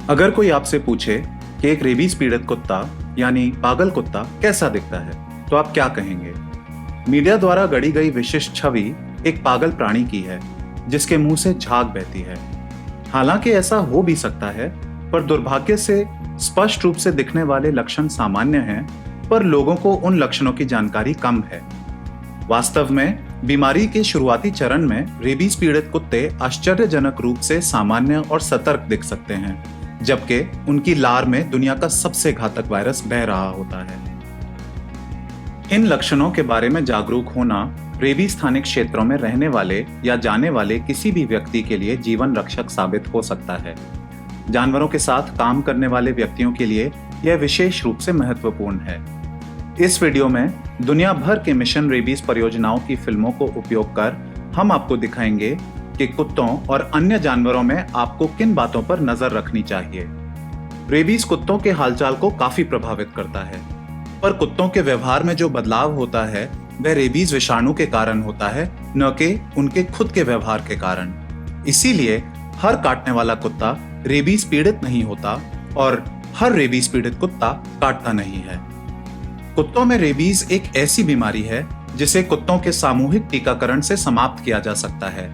अगर कोई आपसे पूछे कि एक रेबीज पीड़ित कुत्ता यानी पागल कुत्ता कैसा दिखता है, तो आप क्या कहेंगे? मीडिया द्वारा गढ़ी गई विशिष्ट छवि एक पागल प्राणी की है जिसके मुंह से झाग बहती है। हालांकि ऐसा हो भी सकता है, पर दुर्भाग्य से स्पष्ट रूप से दिखने वाले लक्षण सामान्य हैं, पर लोगों को उन लक्षणों की जानकारी कम है। वास्तव में बीमारी के शुरुआती चरण में रेबीज पीड़ित कुत्ते आश्चर्यजनक रूप से सामान्य और सतर्क दिख सकते हैं, जबकि उनकी लार में दुनिया का सबसे घातक वायरस बह रहा होता है। इन लक्षणों के बारे में जागरूक होना रेबीज स्थानिक क्षेत्रों में रहने वाले या जाने वाले किसी भी व्यक्ति के लिए जीवन रक्षक साबित हो सकता है। जानवरों के साथ काम करने वाले व्यक्तियों के लिए यह विशेष रूप से महत्वपूर्ण है। इस वीडियो में दुनिया भर के मिशन रेबीज परियोजनाओं की फिल्मों को उपयोग कर हम आपको दिखाएंगे कि कुत्तों और अन्य जानवरों में आपको किन बातों पर नजर रखनी चाहिए। रेबीज कुत्तों के हालचाल को काफी प्रभावित करता है, पर कुत्तों के व्यवहार में जो बदलाव होता है वह रेबीज विषाणु के कारण होता है, न कि उनके खुद के व्यवहार के कारण। इसीलिए हर काटने वाला कुत्ता रेबीज पीड़ित नहीं होता और हर रेबीज पीड़ित कुत्ता काटता नहीं है। कुत्तों में रेबीज एक ऐसी बीमारी है जिसे कुत्तों के सामूहिक टीकाकरण से समाप्त किया जा सकता है।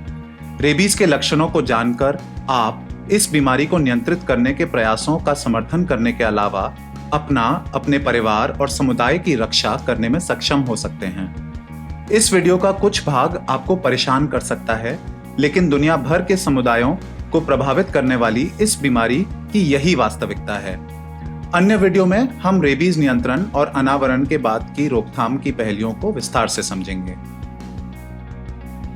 रेबीज के लक्षणों को जानकर आप इस बीमारी को नियंत्रित करने के प्रयासों का समर्थन करने के अलावा अपने परिवार और समुदाय की रक्षा करने में सक्षम हो सकते हैं। इस वीडियो का कुछ भाग आपको परेशान कर सकता है, लेकिन दुनिया भर के समुदायों को प्रभावित करने वाली इस बीमारी की यही वास्तविकता है। अन्य वीडियो में हम रेबीज नियंत्रण और अनावरण के बाद की रोकथाम की पहलियों को विस्तार से समझेंगे।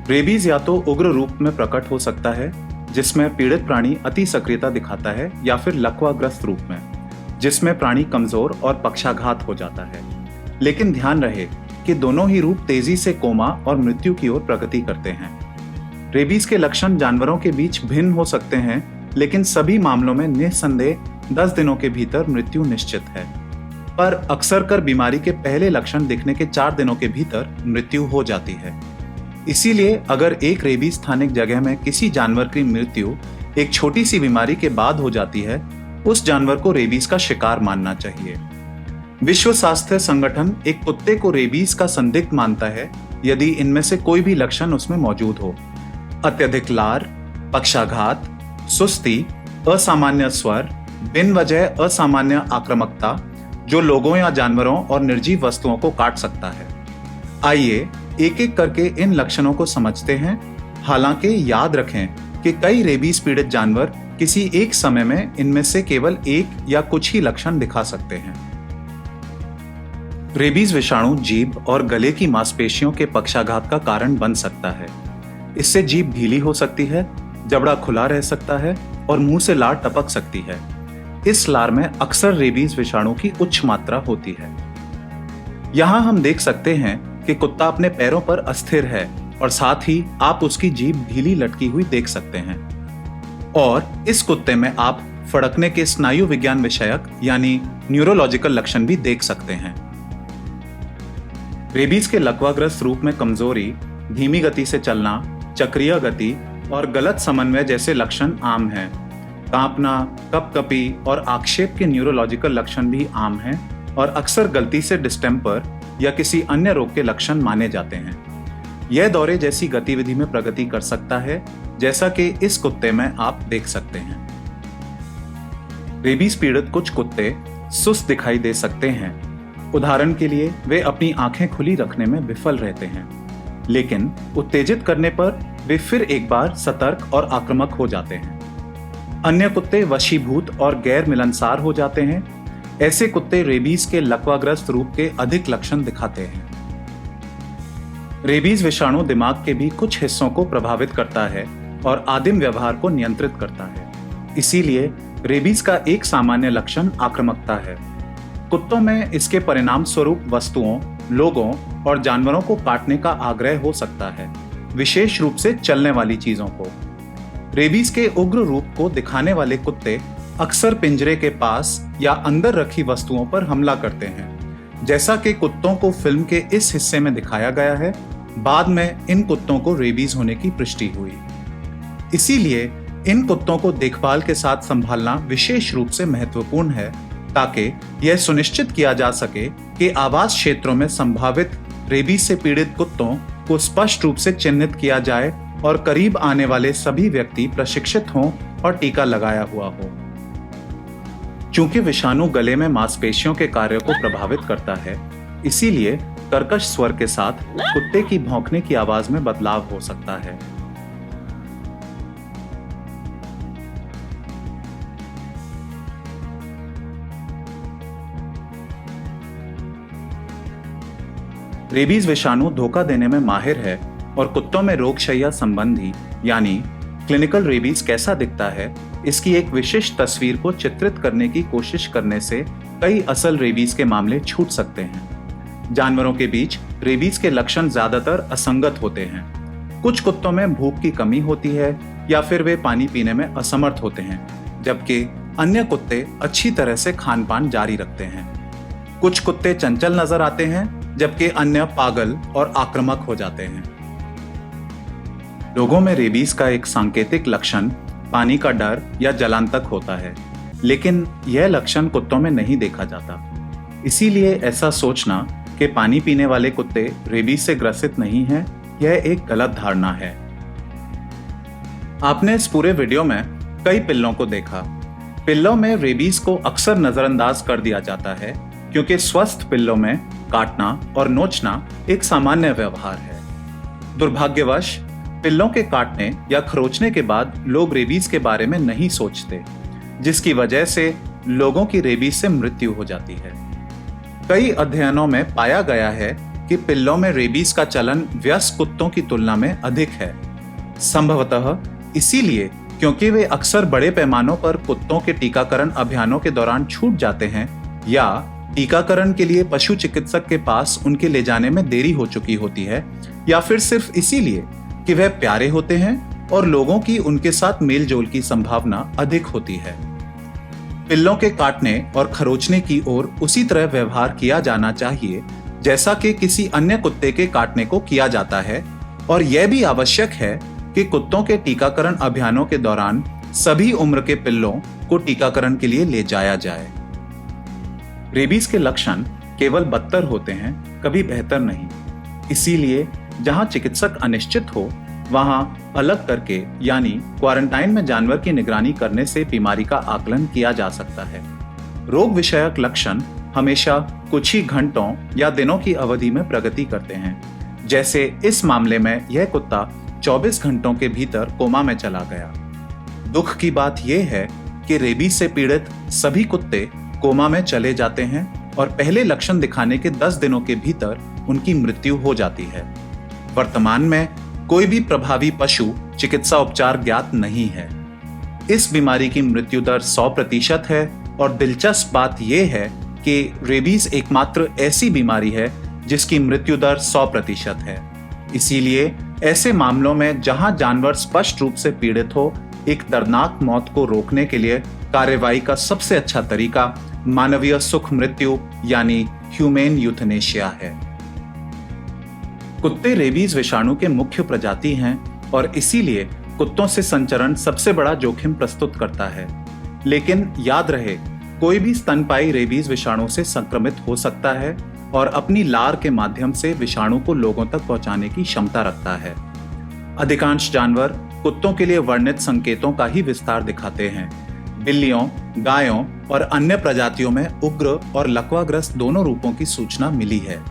रेबीज या तो उग्र रूप में प्रकट हो सकता है, जिसमें पीड़ित प्राणी अति सक्रियता दिखाता है, या फिर लकवाग्रस्त रूप में, जिसमें प्राणी कमजोर और पक्षाघात हो जाता है। लेकिन ध्यान रहे कि दोनों ही रूप तेजी से कोमा और मृत्यु की ओर प्रगति करते हैं। रेबीज के लक्षण जानवरों के बीच भिन्न हो सकते हैं, लेकिन सभी मामलों में निस्संदेह 10 दिनों के भीतर मृत्यु निश्चित है। पर अक्सर कर बीमारी के पहले लक्षण दिखने के 4 दिनों के भीतर मृत्यु हो जाती है। इसीलिए अगर एक रेबीज स्थानिक जगह में किसी जानवर की मृत्यु एक छोटी सी बीमारी के बाद हो जाती है, उस जानवर को रेबीज का शिकार मानना चाहिए। विश्व स्वास्थ्य संगठन एक कुत्ते को रेबीज का संदिग्ध मानता है यदि इनमें से कोई भी लक्षण उसमें मौजूद हो: अत्यधिक लार, पक्षाघात, सुस्ती, असामान्य स्वर, बिन वजह असामान्य आक्रामकता जो लोगों या जानवरों और निर्जीव वस्तुओं को काट सकता है। आइए एक एक करके इन लक्षणों को समझते हैं। हालांकि याद रखें कि कई रेबीज पीड़ित जानवर किसी एक समय में इनमें से केवल एक या कुछ ही लक्षण दिखा सकते हैं। रेबीज विषाणु जीभ और गले की मांसपेशियों के पक्षाघात का कारण बन सकता है। इससे जीभ ढीली हो सकती है, जबड़ा खुला रह सकता है और मुंह से लार टपक सकती है। इस लार में अक्सर रेबीज विषाणु की उच्च मात्रा होती है। यहाँ हम देख सकते हैं कि कुत्ता अपने पैरों पर अस्थिर है और साथ ही आप उसकी जीभ ढीली लटकी हुई देख सकते हैं। और इस कुत्ते में आप फड़कने के स्नायु विज्ञान विषयक यानी न्यूरोलॉजिकल लक्षण भी देख सकते हैं। रेबीज के लकवाग्रस्त रूप में कमजोरी, धीमी गति से चलना, चक्रीय गति और गलत समन्वय जैसे लक्षण आम हैं। कांपना, कपकपी और आक्षेप के न्यूरोलॉजिकल लक्षण भी आम हैं और अक्सर गलती से डिस्टेम्पर या किसी अन्य रोग के लक्षण माने जाते हैं। यह दौरे जैसी गतिविधि में प्रगति कर सकता है, जैसा कि इस कुत्ते में आप देख सकते हैं। रेबीज पीड़ित कुछ कुत्ते सुस्त दिखाई दे सकते हैं। उदाहरण के लिए वे अपनी आंखें खुली रखने में विफल रहते हैं, लेकिन उत्तेजित करने पर वे फिर एक बार सतर्क और आक्रामक हो जाते हैं। अन्य कुत्ते वशीभूत और गैर मिलनसार हो जाते हैं। ऐसे कुत्ते रेबीज के लकवाग्रस्त रूप के अधिक लक्षण दिखाते हैं। रेबीज विषाणु दिमाग के भी कुछ हिस्सों को प्रभावित करता है और आदिम व्यवहार को नियंत्रित करता है। इसीलिए रेबीज का एक सामान्य लक्षण आक्रामकता है। कुत्तों में इसके परिणाम स्वरूप वस्तुओं, लोगों और जानवरों को काटने का आग्रह हो सकता है, विशेष रूप से चलने वाली चीजों को। रेबीज के उग्र रूप को दिखाने वाले कुत्ते अक्सर पिंजरे के पास या अंदर रखी वस्तुओं पर हमला करते हैं। जैसा कि कुत्तों को फिल्म के इस हिस्से में दिखाया गया है, बाद में इन कुत्तों को रेबीज होने की पुष्टि हुई। इसीलिए इन कुत्तों को देखभाल के साथ संभालना विशेष रूप से महत्वपूर्ण है ताकि यह सुनिश्चित किया जा सके कि आवास क्षेत्रों में संभावित रेबीज से पीड़ित कुत्तों को स्पष्ट रूप से चिन्हित किया जाए और करीब आने वाले सभी व्यक्ति प्रशिक्षित हों और टीका लगाया हुआ हो। चूंकि विषाणु गले में मांसपेशियों के कार्य को प्रभावित करता है, इसीलिए कर्कश स्वर के साथ कुत्ते की भौंकने की आवाज में बदलाव हो सकता है। रेबीज विषाणु धोखा देने में माहिर है और कुत्तों में रोगशैया संबंधी यानी क्लिनिकल रेबीज कैसा दिखता है, इसकी एक विशिष्ट तस्वीर को चित्रित करने की कोशिश करने से कई असल रेबीज के मामले छूट सकते हैं। जानवरों के बीच रेबीज के लक्षण ज्यादातर असंगत होते हैं। कुछ कुत्तों में भूख की कमी होती है या फिर वे पानी पीने में असमर्थ होते हैं, जबकि अन्य कुत्ते अच्छी तरह से खान पान जारी रखते हैं। कुछ कुत्ते चंचल नजर आते हैं, जबकि अन्य पागल और आक्रामक हो जाते हैं। लोगों में रेबीज का एक सांकेतिक लक्षण पानी का डर या जलांतक होता है, लेकिन यह लक्षण कुत्तों में नहीं देखा जाता। इसीलिए ऐसा सोचना कि पानी पीने वाले कुत्ते रेबीज से ग्रसित नहीं हैं, यह एक गलत धारणा है। आपने इस पूरे वीडियो में कई पिल्लों को देखा। पिल्लों में रेबीज को अक्सर नजरअंदाज कर दिया जाता है क्योंकि स्वस्थ पिल्लों में काटना और नोचना एक सामान्य व्यवहार है। दुर्भाग्यवश पिल्लों के काटने या खरोचने के बाद लोग रेबीज के बारे में नहीं सोचते, जिसकी वजह से लोगों की रेबीज से मृत्यु हो जाती है। कई अध्ययनों में पाया गया है कि पिल्लों में रेबीज का चलन वयस्क कुत्तों की तुलना में अधिक है। संभवतः इसीलिए क्योंकि वे अक्सर बड़े पैमानों पर कुत्तों के टीकाकरण अभियानों के दौरान छूट जाते हैं या टीकाकरण के लिए पशु चिकित्सक के पास उनके ले जाने में देरी हो चुकी होती है, या फिर सिर्फ इसीलिए कि वह प्यारे होते हैं और लोगों की उनके साथ मेल जोल की संभावना अधिक होती है। पिल्लों के काटने और खरोचने की ओर उसी तरह व्यवहार किया जाना चाहिए जैसा कि किसी अन्य कुत्ते के काटने को किया जाता है, और यह भी आवश्यक है कि कुत्तों के टीकाकरण अभियानों के दौरान सभी उम्र के पिल्लों को टीकाकरण के लिए ले जाया जाए। रेबीज के लक्षण केवल बदतर होते हैं, कभी बेहतर नहीं। इसीलिए जहां चिकित्सक अनिश्चित हो, वहां अलग करके यानी क्वारंटाइन में जानवर की निगरानी करने से बीमारी का आकलन किया जा सकता है। रोग विषयक लक्षण हमेशा कुछ ही घंटों या दिनों की अवधि में प्रगति करते हैं। जैसे इस मामले में यह कुत्ता 24 घंटों के भीतर कोमा में चला गया। दुख की बात यह है कि रेबीज से पीड़ित सभी कुत्ते कोमा में चले जाते हैं और पहले लक्षण दिखाने के 10 दिनों के भीतर उनकी मृत्यु हो जाती है। वर्तमान में कोई भी प्रभावी पशु चिकित्सा उपचार ज्ञात नहीं है। इस बीमारी की मृत्यु दर 100% है और दिलचस्प बात यह है कि रेबीज एकमात्र ऐसी बीमारी है जिसकी मृत्यु दर 100% है। इसीलिए ऐसे मामलों में जहां जानवर स्पष्ट रूप से पीड़ित हो, एक दर्दनाक मौत को रोकने के लिए कार्रवाई का सबसे अच्छा तरीका मानवीय सुख मृत्यु यानी ह्यूमेन यूथनेशिया है। कुत्ते रेबीज विषाणु के मुख्य प्रजाति हैं और इसीलिए कुत्तों से संचरण सबसे बड़ा जोखिम प्रस्तुत करता है। लेकिन याद रहे, कोई भी स्तनपायी रेबीज विषाणु से संक्रमित हो सकता है और अपनी लार के माध्यम से विषाणु को लोगों तक पहुंचाने की क्षमता रखता है। अधिकांश जानवर कुत्तों के लिए वर्णित संकेतों का ही विस्तार दिखाते हैं। बिल्लियों, गायों और अन्य प्रजातियों में उग्र और लकवाग्रस्त दोनों रूपों की सूचना मिली है।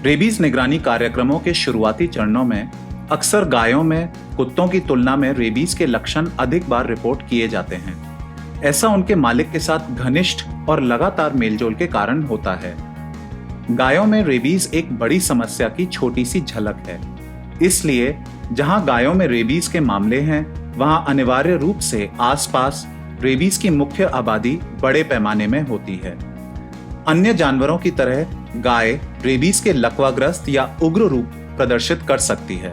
रेबीज निगरानी कार्यक्रमों के शुरुआती चरणों में अक्सर गायों में कुत्तों की तुलना में रेबीज के लक्षण अधिक बार रिपोर्ट किए जाते हैं। ऐसा उनके मालिक के साथ घनिष्ठ और लगातार मेलजोल के कारण होता है। गायों में रेबीज एक बड़ी समस्या की छोटी सी झलक है। इसलिए जहां गायों में रेबीज के मामले हैं, वहां अनिवार्य रूप से आसपास रेबीज की मुख्य आबादी बड़े पैमाने में होती है। अन्य जानवरों की तरह गाय रेबीज के लकवाग्रस्त या उग्र रूप प्रदर्शित कर सकती है।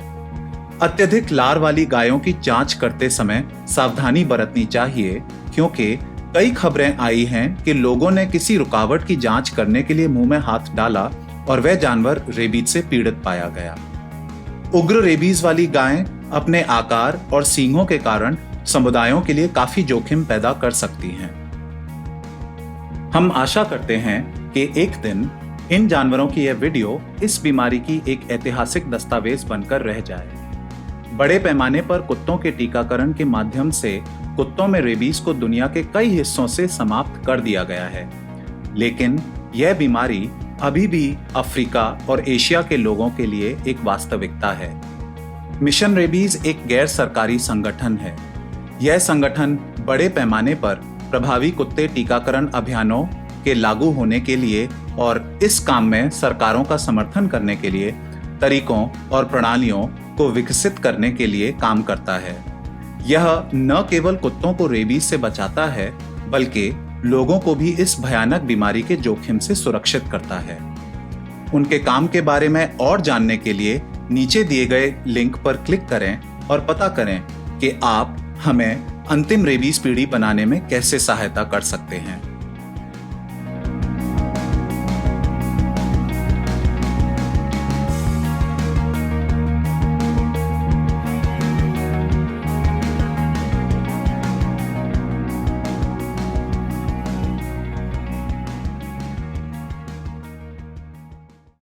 अत्यधिक लार वाली गायों की जांच करते समय सावधानी बरतनी चाहिए, क्योंकि कई खबरें आई हैं कि लोगों ने किसी रुकावट की जांच करने के लिए मुंह में हाथ डाला और वह जानवर रेबीज से पीड़ित पाया गया। उग्र रेबीज वाली गायें अपने आकार और सींगों के कारण समुदायों के लिए काफी जोखिम पैदा कर सकती हैं। हम आशा करते हैं कि एक दिन इन जानवरों की यह वीडियो इस बीमारी की एक ऐतिहासिक दस्तावेज बनकर रह जाए। बड़े पैमाने पर कुत्तों के टीकाकरण के माध्यम से कुत्तों में रेबीज को दुनिया के कई हिस्सों से समाप्त कर दिया गया है, लेकिन यह बीमारी अभी भी अफ्रीका और एशिया के लोगों के लिए एक वास्तविकता है। मिशन रेबीज एक गैर सरकारी संगठन है। यह संगठन बड़े पैमाने पर प्रभावी कुत्ते टीकाकरण अभियानों के लागू होने के लिए और इस काम में सरकारों का समर्थन करने के लिए तरीकों और प्रणालियों को विकसित करने के लिए काम करता है। यह न केवल कुत्तों को रेबीज से बचाता है, बल्कि लोगों को भी इस भयानक बीमारी के जोखिम से सुरक्षित करता है। उनके काम के बारे में और जानने के लिए नीचे दिए गए लिंक पर क्लिक करें और पता करें कि आप हमें अंतिम रेबीज पीढ़ी बनाने में कैसे सहायता कर सकते हैं।